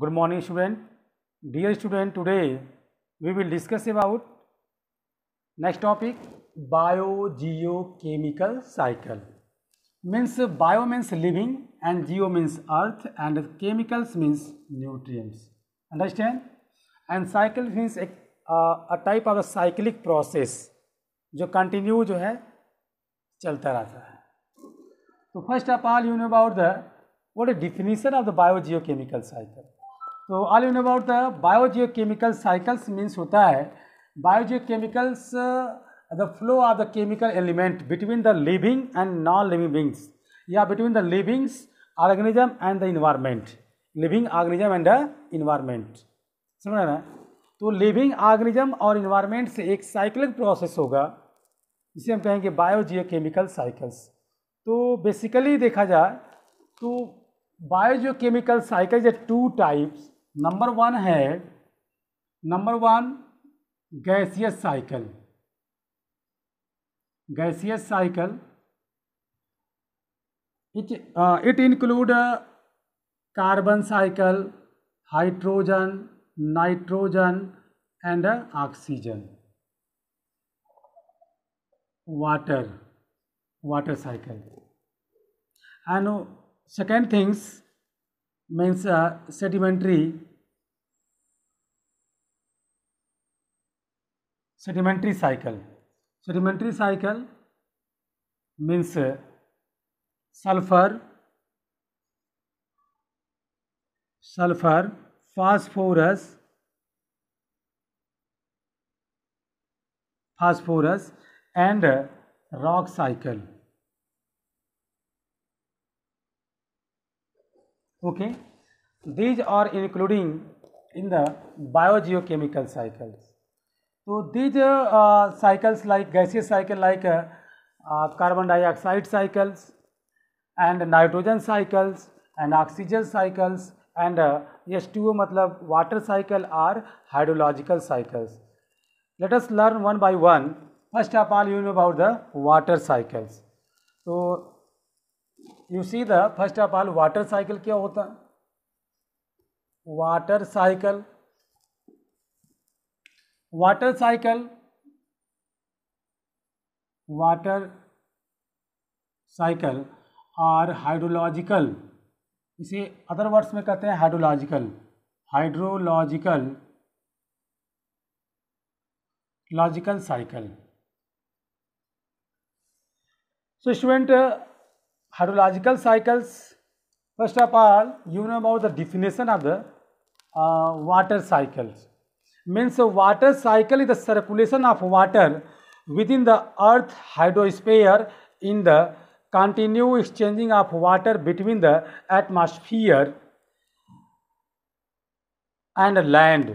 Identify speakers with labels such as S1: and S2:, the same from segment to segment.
S1: Good morning, student. Dear student, today we will discuss about next topic, biogeochemical cycle. Means bio means living and geo means earth and chemicals means nutrients. Understand? And cycle means a type of a cyclic process जो continue जो है चलता रहता है. तो first of all you know about the what is definition of the biogeochemical cycle. तो all you know about the biogeochemical cycles means होता है biogeochemicals the flow of the chemical element between the living and non-living beings या between the living organism and the environment, living organism and the environment. समझ ना? तो living organism और environment से एक cyclic process होगा जिसे हम कहेंगे बायोजियोकेमिकल साइकिल्स. तो बेसिकली देखा जाए तो बायोजियोकेमिकल साइकिल है two types. Number one gaseous cycle. Gaseous cycle it include carbon cycle, hydrogen, nitrogen and oxygen. Water cycle. And second things means sedimentary cycle. Sedimentary cycle means sulfur, phosphorus and rock cycle. Okay, these are including in the biogeochemical cycles. So these cycles like gaseous cycle like carbon dioxide cycles and nitrogen cycles and oxygen cycles and H2O मतलब water cycle are hydrological cycles. Let us learn one by one. First of all, you know about the water cycles. So you see the first of all water cycle क्या होता है? Water cycle are hydrological. इसे other words में कहते हैं hydrological cycle. So student hydrological cycles first of all you know about the definition of the water cycles. Means water cycle is the circulation of water with in the earth hydrosphere in the continuous exchanging of water between the atmosphere and land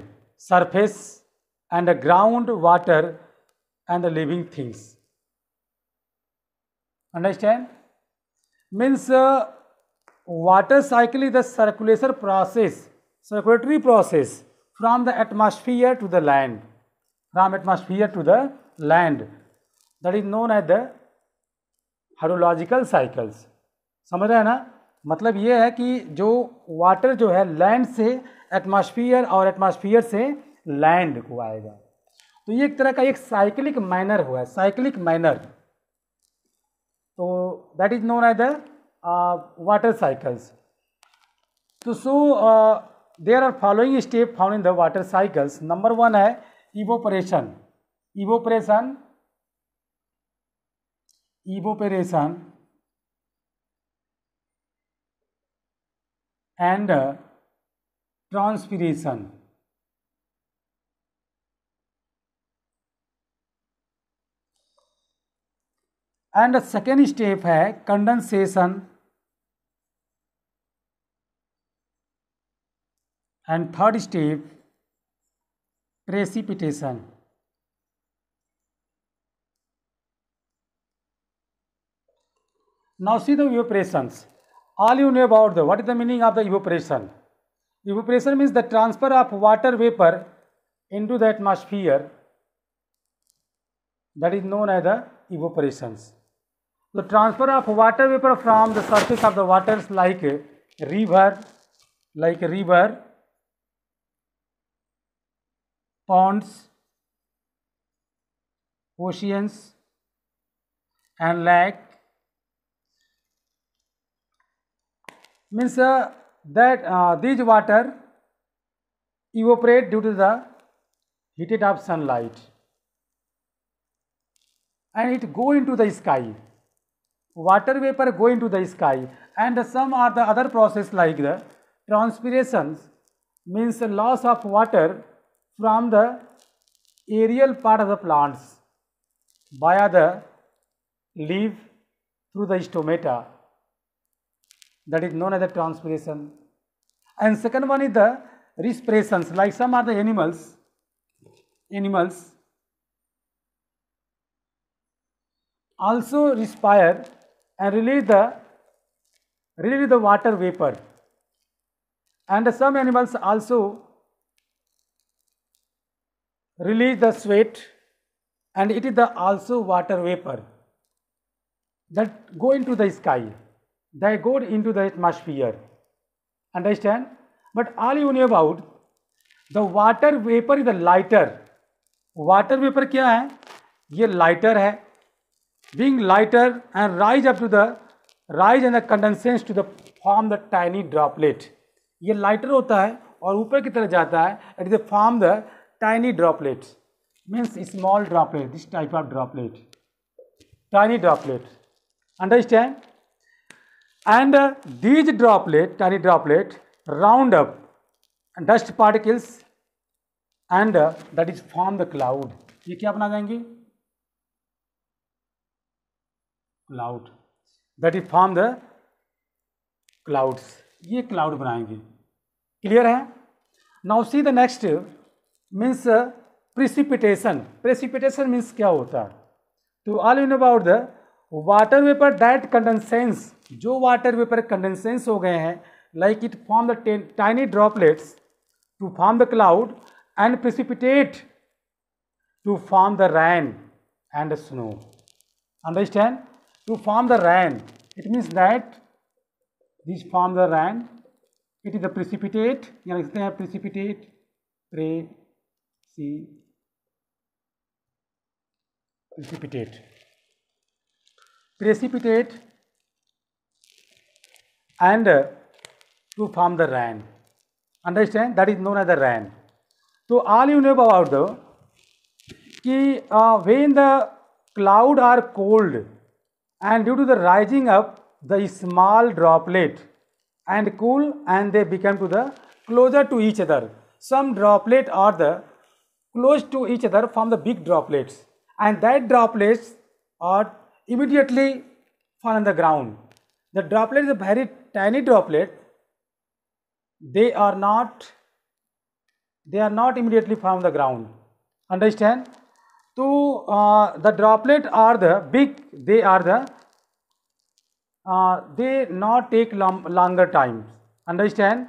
S1: surface and the ground water and the living things. Understand? Means water cycle is the circulatory process from the atmosphere to the land, that is known as the hydrological cycles. समझ रहे हैं ना? मतलब ये है कि जो water जो है लैंड से एटमॉस्फेयर और एटमॉस्फेयर से लैंड को आएगा. तो ये एक तरह का एक साइक्लिक मैनर हुआ है, साइक्लिक मैनर. तो that is known as the water cycles. तो so there are following step found in the water cycles. Number one है evaporation and transpiration. And the second step है condensation and third step precipitation. Now see the evaporations. All you know about what is the meaning of the evaporation. Evaporation means the transfer of water vapor into the atmosphere, that is known as the evaporations. The transfer of water vapor from the surface of the waters like river ponds, oceans and lake. Means that these water evaporate due to the heated up sunlight and it go into the sky. Water vapor go into the sky, and some are the other process like the transpirations, means the loss of water from the aerial part of the plants via the leaf through the stomata, that is known as the transpiration. And second one is the respirations, like some are the animals also respire and release the water vapor, and some animals also release the sweat, and it is the also water vapor that go into the sky, they go into the atmosphere. Understand? But all you know about the water vapor is the lighter. Water vapor क्या है? ये lighter है. Being lighter and rise and the condensates to the form the tiny droplet. ये lighter होता है और ऊपर की तरफ जाता है. It is form the tiny droplets. Means small droplet. This type of droplet. Tiny droplet. Understand? And these tiny droplet, round up dust particles and that is form the cloud. ये क्या बना देंगे? Cloud. That is form the clouds. ये cloud बनाएंगे. Clear है? Now see the next means precipitation. Precipitation means क्या होता है? तो all you know about the water vapor that condensates, जो water vapor condensates हो गए हैं, like it form the tiny droplets to form the cloud and precipitate to form the rain and snow. Understand? To form the rain, it means that this form the rain, it is the precipitate, यहाँ लिखते हैं precipitate, precipitate and to form the rain. Understand? That is known as the rain. So all you know about the when the cloud are cold and due to the rising up the small droplet and cool and they become to the closer to each other. Some droplet are the close to each other from the big droplets, and that droplets are immediately fall on the ground. The droplet is a very tiny droplet. They are not immediately fall on the ground. Understand? So the droplet are the big. They are the they not take longer time. Understand?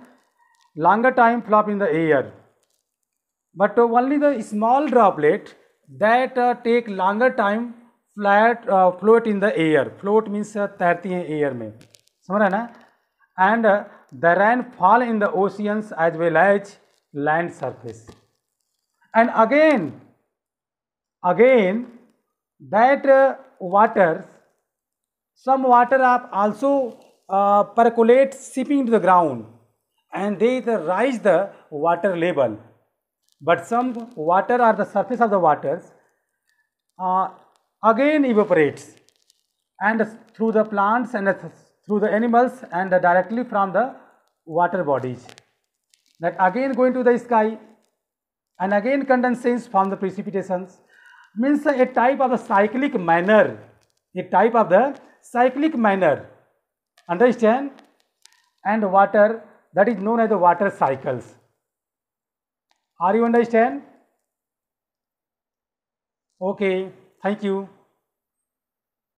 S1: Longer time flop in the air. But only the small droplet that take longer time float in the air. Float means तैरती हैं air में. समझ रहे ना? And the rain fall in the oceans as well as land surface. And again that water, some water are also percolate seeping to the ground and they rise the water level. But some water or the surface of the waters again evaporates and through the plants and through the animals and directly from the water bodies. That again go into the sky and again condensates from the precipitations. Means a type of the cyclic manner. A type of the cyclic manner. Understand? And water, that is known as the water cycles. Are you understand? Okay, thank you.